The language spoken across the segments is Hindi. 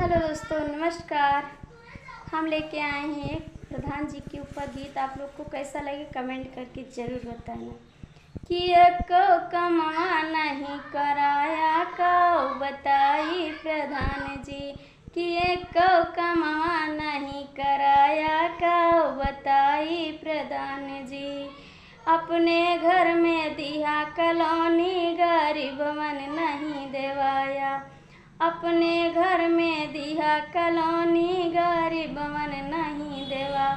हेलो दोस्तों, नमस्कार। हम लेके आए हैं एक प्रधान जी के ऊपर गीत। आप लोग को कैसा लगे कमेंट करके ज़रूर बताना। कि एको कमा नहीं कराया कौ बताई प्रधान जी। कि एको कमा नहीं कराया कौ बताई प्रधान जी। अपने घर में दिया कॉलोनी गरीब मन नहीं देवाया। अपने घर में दिया कॉलोनी गरीब मन नहीं देवा।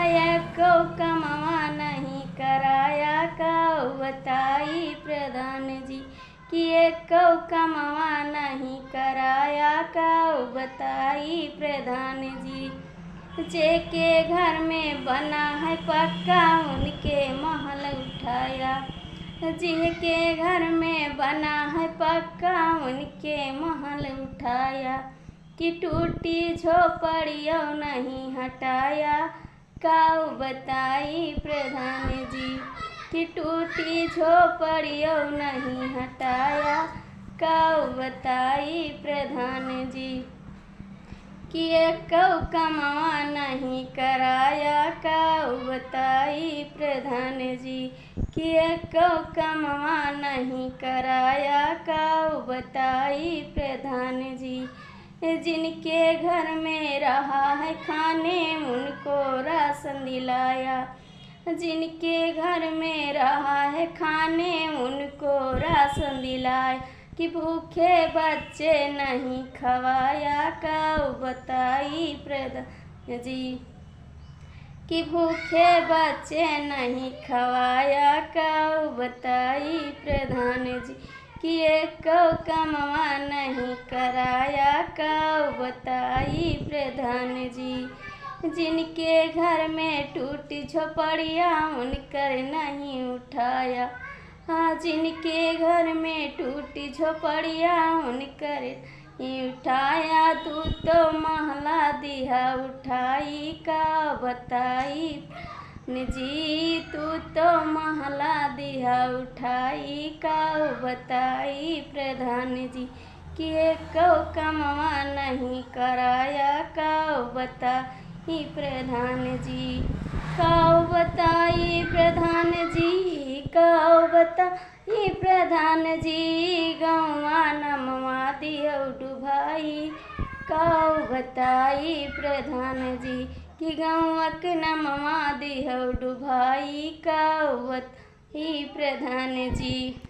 एको कमावा नहीं कराया कौ बताई प्रधान जी। कि एको कमावा नहीं कराया कौ बताई प्रधान जी। जेके घर में बना है पक्का उनके महल उठाया। जिनके घर में बना है पक्का उनके महल उठाया। कि टूटी झोपड़ियों नहीं हटाया कौ बताई प्रधान जी। कि टूटी झोपड़ियों नहीं हटाया कौ बताई प्रधान जी। कि एको कमावा नहीं कराया कौ बताई प्रधान जी। कि एको कमावा नहीं कराया कौ बताई प्रधान जी। जिनके घर में रहा है खाने उनको राशन दिलाया। जिनके घर में रहा है खाने उनको राशन दिलाया। कि भूखे बच्चे नहीं खवाया कौ बताई प्रधान जी। कि भूखे बच्चे नहीं खवाया कौ बताई प्रधान जी। कि एको कमावा नहीं कराया कौ बताई प्रधान जी। जिनके घर में टूटी झोपड़िया उनकर नहीं उठाया। जिनके घर में टूटी झोपड़िया उनकर उठाया। तू तो महला दिया उठाई का बताई जी। तू तो महला दिया उठाई का बताई प्रधान जी। कि एको कमावा नहीं कराया कौ बताई प्रधान जी। कौ बताई प्रधान जी। कौ बताई प्रधान जी। गौवा नमवा दियो डुभाई कौ बताई प्रधान जी। कि गौवक नमवा दियो डुभाई कौ बताई प्रधान जी।